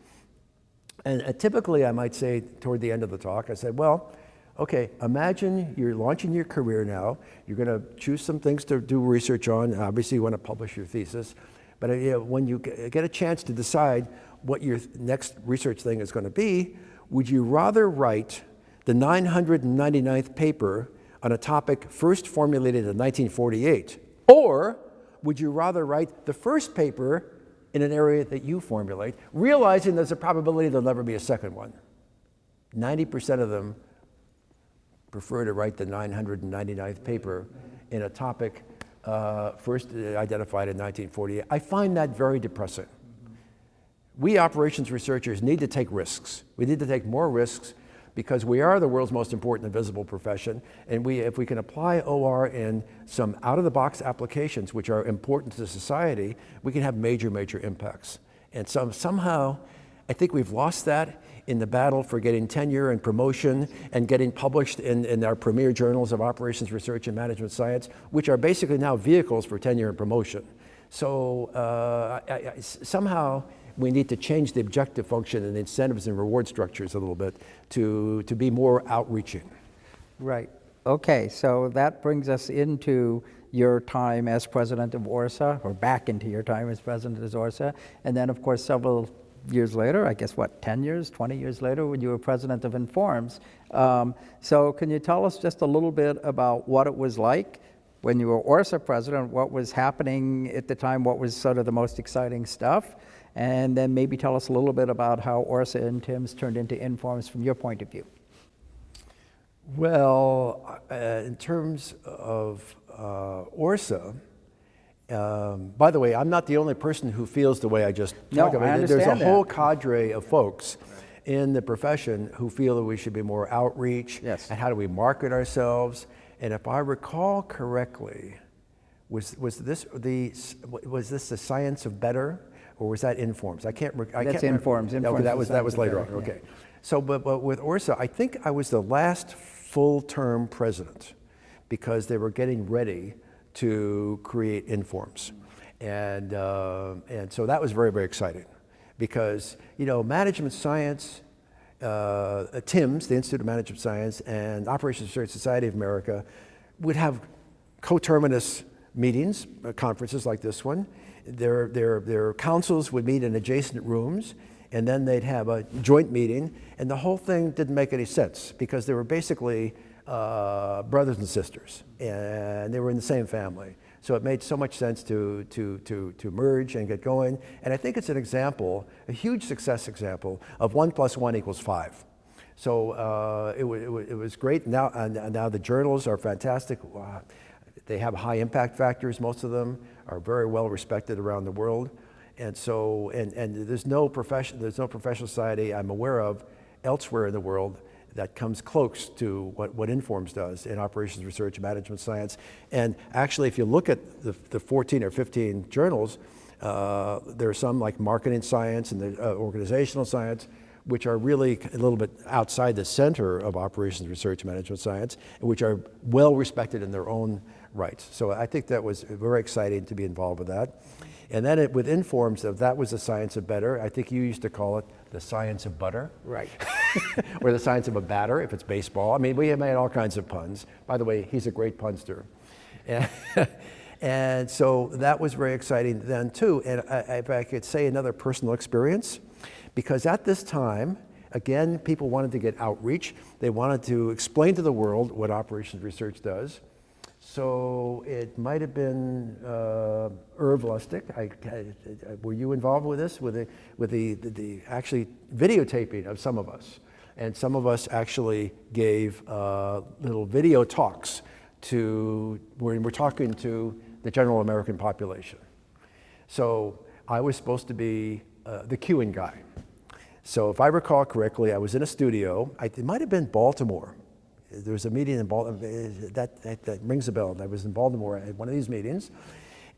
And typically I might say toward the end of the talk, I said, well, okay, imagine you're launching your career now. You're going to choose some things to do research on. Obviously you want to publish your thesis. But when you get a chance to decide what your next research thing is going to be, would you rather write the 999th paper on a topic first formulated in 1948? Or would you rather write the first paper in an area that you formulate, realizing there's a probability there'll never be a second one? 90% of them prefer to write the 999th paper in a topic first identified in 1948. I find that very depressing. We operations researchers need to take risks. We need to take more risks because we are the world's most important and visible profession, and if we can apply OR in some out-of-the-box applications which are important to society, we can have major, major impacts. And somehow, I think we've lost that in the battle for getting tenure and promotion and getting published in our premier journals of operations research and management science, which are basically now vehicles for tenure and promotion. So somehow we need to change the objective function and the incentives and reward structures a little bit to be more outreaching. Right. Okay, so that brings us into your time as president of Orsa, or back into your time as president of Orsa, and then of course several years later, I guess what, 10 years, 20 years later, when you were president of Informs. So can you tell us just a little bit about what it was like when you were Orsa president, what was happening at the time, what was sort of the most exciting stuff, and then maybe tell us a little bit about how Orsa and Tim's turned into Informs from your point of view. Well, in terms of Orsa, by the way, I'm not the only person who feels the way I just talked about. I understand There's a that. whole cadre of folks in the profession who feel that we should be more outreach, Yes. and how do we market ourselves. And if I recall correctly, was this the science of better, or was that Informs? I can't That's remember. Informs. Okay, Informs that is was science of later on. better, yeah. Okay, so but with Orsa, I think I was the last full-term president because they were getting ready to create Informs, and so that was very, very exciting because management science. TIMS, the Institute of Management Science, and Operations Research Society of America would have coterminous meetings, conferences like this one. Their councils would meet in adjacent rooms, and then they'd have a joint meeting, and the whole thing didn't make any sense because they were basically brothers and sisters, and they were in the same family. So it made so much sense to merge and get going. And I think it's an example, a huge success example of 1 + 1 = 5. So it was great. Now the journals are fantastic. They have high impact factors. Most of them are very well respected around the world. And so there's no professional society I'm aware of elsewhere in the world that comes close to what Informs does in operations research and management science. And actually, if you look at the 14 or 15 journals, there are some like marketing science and the organizational science, which are really a little bit outside the center of operations research and management science, and which are well respected in their own rights. So I think that was very exciting to be involved with that. And then with Informs, that was the science of better. I think you used to call it the science of butter. Right. Or the science of a batter, if it's baseball. I mean, we have made all kinds of puns. By the way, he's a great punster. And so that was very exciting then, too. And if I could say another personal experience, because at this time, again, people wanted to get outreach. They wanted to explain to the world what operations research does. So it might have been Irv Lustig. Were you involved with this, with the actually videotaping of some of us? And some of us actually gave little video talks where we're talking to the general American population. So I was supposed to be the cueing guy. So if I recall correctly, I was in a studio. It might have been Baltimore. There was a meeting in Baltimore, that rings a bell. I was in Baltimore at one of these meetings,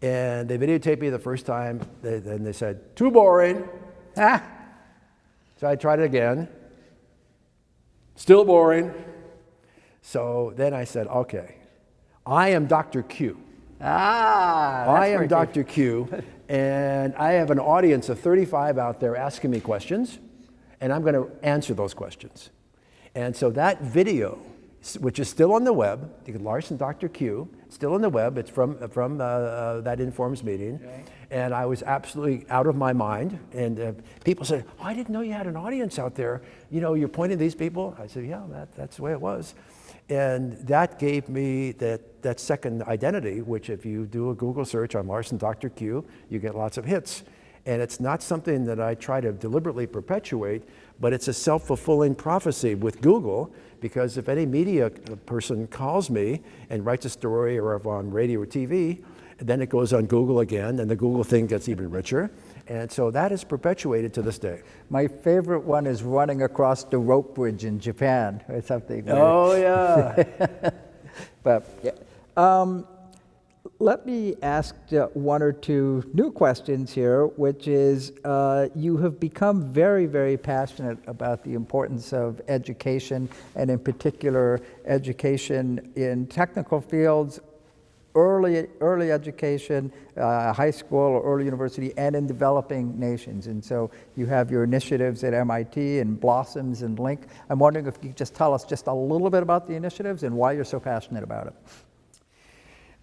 and they videotaped me the first time, then they said, "Too boring." Ah. So I tried it again. Still boring. So then I said, okay, I am Dr. Q. I am Dr. Q, and I have an audience of 35 out there asking me questions, and I'm going to answer those questions. And so that video which is still on the web. You can Larson Dr. Q, still on the web. It's from that Informs meeting. Okay. And I was absolutely out of my mind. And people said, oh, I didn't know you had an audience out there. You know, you're pointing these people. I said, yeah, that's the way it was. And that gave me that second identity, which if you do a Google search on Larson Dr. Q, you get lots of hits. And it's not something that I try to deliberately perpetuate, but it's a self-fulfilling prophecy with Google, because if any media person calls me and writes a story, or if on radio or TV, then it goes on Google again, and the Google thing gets even richer. And so that is perpetuated to this day. My favorite one is running across the rope bridge in Japan, or something. Oh, yeah. But, yeah. Let me ask one or two new questions here, which is, you have become very, very passionate about the importance of education, and in particular, education in technical fields, early education, high school or early university, and in developing nations. And so you have your initiatives at MIT and Blossoms and Link. I'm wondering if you could just tell us just a little bit about the initiatives and why you're so passionate about it.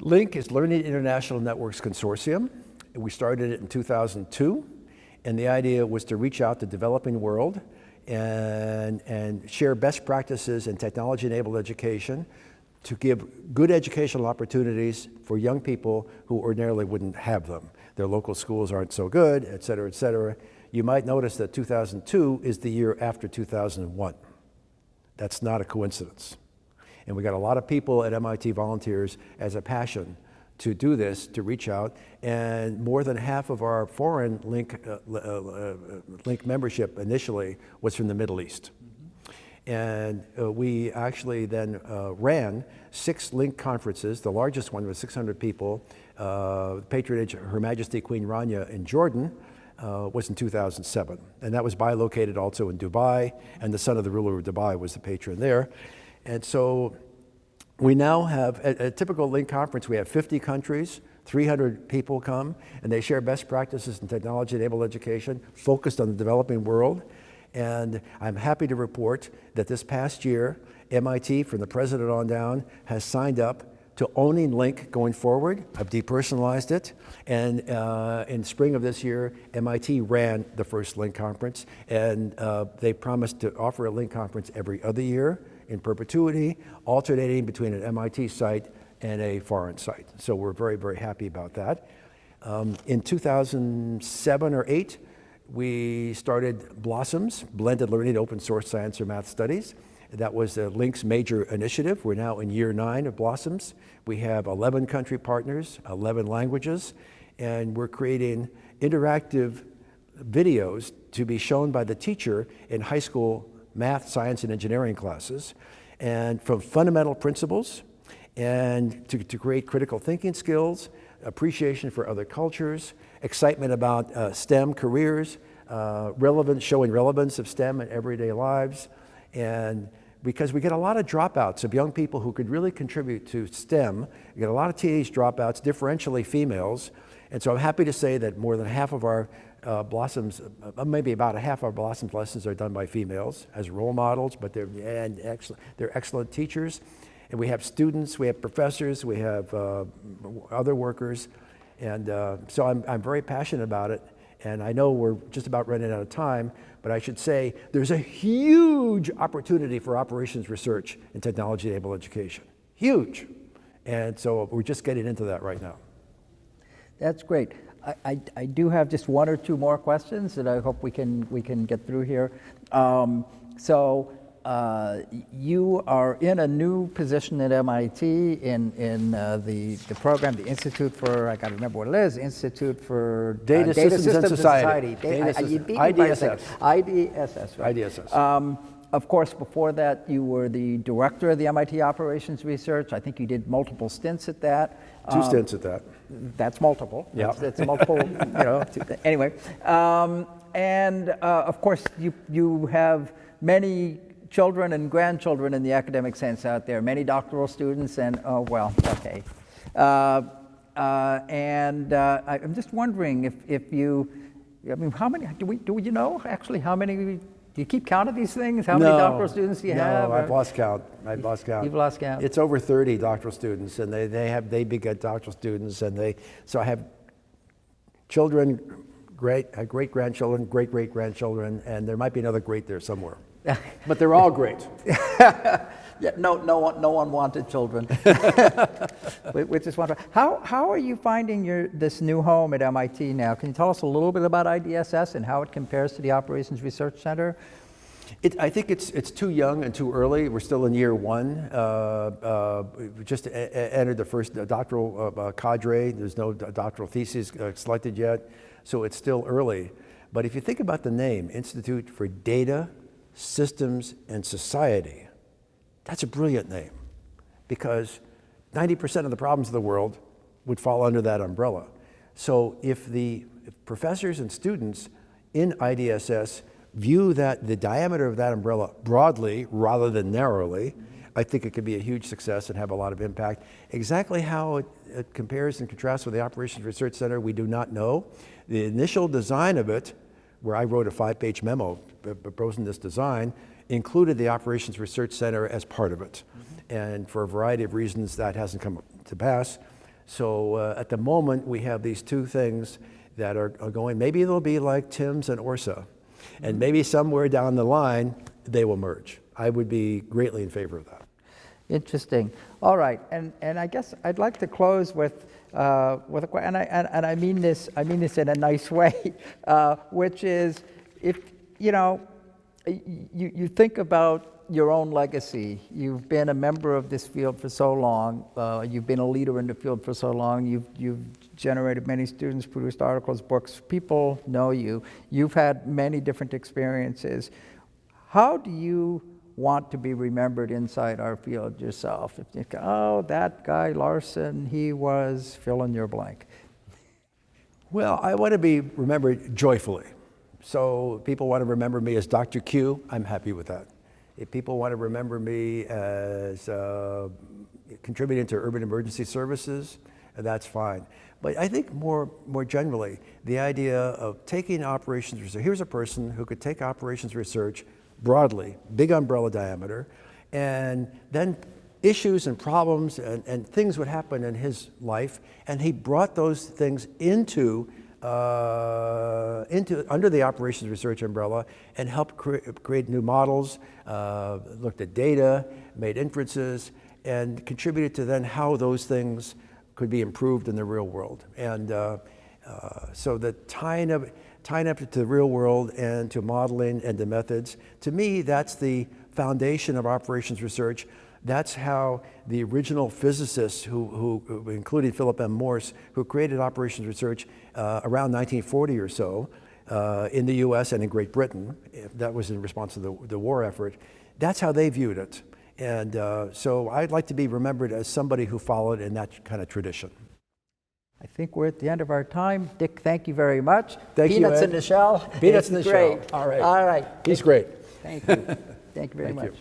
Link is Learning International Networks Consortium. We started it in 2002, and the idea was to reach out to the developing world and share best practices in technology-enabled education to give good educational opportunities for young people who ordinarily wouldn't have them. Their local schools aren't so good, et cetera, et cetera. You might notice that 2002 is the year after 2001. That's not a coincidence. And we got a lot of people at MIT volunteers as a passion to do this, to reach out, and more than half of our foreign Link membership initially was from the Middle East. And we actually then ran 6 Link conferences. The largest one was 600 people. Patronage of Her Majesty Queen Rania in Jordan was in 2007. And that was bilocated also in Dubai, and the son of the ruler of Dubai was the patron there. And so we now have, at a typical Link conference, we have 50 countries, 300 people come, and they share best practices in technology-enabled education focused on the developing world. And I'm happy to report that this past year, MIT, from the president on down, has signed up to owning Link going forward. I've depersonalized it. And in spring of this year, MIT ran the first Link conference, and they promised to offer a Link conference every other year in perpetuity, alternating between an MIT site and a foreign site. So we're very, very happy about that. In 2007 or 8, we started Blossoms, Blended Learning Open Source Science or Math Studies. That was Link's major initiative. We're now in year 9 of Blossoms. We have 11 country partners, 11 languages, and we're creating interactive videos to be shown by the teacher in high school math, science, and engineering classes, and from fundamental principles, and to create critical thinking skills, appreciation for other cultures, excitement about STEM careers, showing relevance of STEM in everyday lives, and because we get a lot of dropouts of young people who could really contribute to STEM. We get a lot of teenage dropouts, differentially females, and so I'm happy to say that more than half of our Blossoms, maybe about a half of our Blossoms lessons are done by females as role models, but they're excellent teachers. And we have students, we have professors, we have other workers. And so I'm very passionate about it. And I know we're just about running out of time, but I should say there's a huge opportunity for operations research in technology-enabled education. Huge. And so we're just getting into that right now. That's great. I do have just one or two more questions that I hope we can get through here. You are in a new position at MIT in the program, the Institute for, I got to remember what it is, Institute for Data Systems and Society. IDSS. IDSS, right? IDSS. Of course, before that, you were the director of the MIT Operations Research. I think you did multiple stints at that. 2 stints at that. That's multiple. Yeah. That's multiple, anyway. Of course, you have many children and grandchildren in the academic sense out there, many doctoral students, and okay. I'm just wondering if you, how many, do you know actually how many Do you keep count of these things? How many doctoral students do you have? No, I've lost count. I've lost count. You've lost count. It's over 30 doctoral students, and they beget doctoral students, and so I have children, great-grandchildren, great-great-grandchildren, and there might be another great there somewhere. But they're all great. Yeah, no one wanted children, which is wonderful. How are you finding this new home at MIT now? Can you tell us a little bit about IDSS and how it compares to the Operations Research Center? I think it's too young and too early. We're still in year one. We just entered the first doctoral cadre. There's no doctoral thesis selected yet, so it's still early. But if you think about the name, Institute for Data, Systems, and Society, that's a brilliant name, because 90% of the problems of the world would fall under that umbrella. So if professors and students in IDSS view the diameter of that umbrella broadly rather than narrowly, I think it could be a huge success and have a lot of impact. Exactly how it compares and contrasts with the Operations Research Center, we do not know. The initial design of it, where I wrote a 5-page memo proposing this design, included the Operations Research Center as part of it. And for a variety of reasons, that hasn't come to pass. So at the moment, we have these two things that are going. Maybe they'll be like TIMS and Orsa. And maybe somewhere down the line, they will merge. I would be greatly in favor of that. Interesting. All right, and I guess I'd like to close with a question, and I mean this in a nice way, which is, if you think about your own legacy. You've been a member of this field for so long. You've been a leader in the field for so long. You've generated many students, produced articles, books. People know you. You've had many different experiences. How do you want to be remembered inside our field yourself? If you go, oh, that guy Larson, he was fill in your blank. Well, I want to be remembered joyfully. So people want to remember me as Dr. Q, I'm happy with that. If people want to remember me as contributing to urban emergency services, that's fine. But I think more generally, the idea of taking operations research, here's a person who could take operations research broadly, big umbrella diameter, and then issues and problems and things would happen in his life, and he brought those things into under the operations research umbrella and helped create new models, looked at data, made inferences, and contributed to then how those things could be improved in the real world. And so the tying up to the real world and to modeling and to methods, to me, that's the foundation of operations research. That's how the original physicists who including Philip M. Morse, who created operations research around 1940 or so in the US and in Great Britain, that was in response to the war effort, that's how they viewed it. And so I'd like to be remembered as somebody who followed in that kind of tradition. I think we're at the end of our time. Dick, thank you very much. Thank you, Peanuts Ed. in the shell. Peanuts in the great. shell. All right. All right. He's great. Thank you. Thank you very much. You.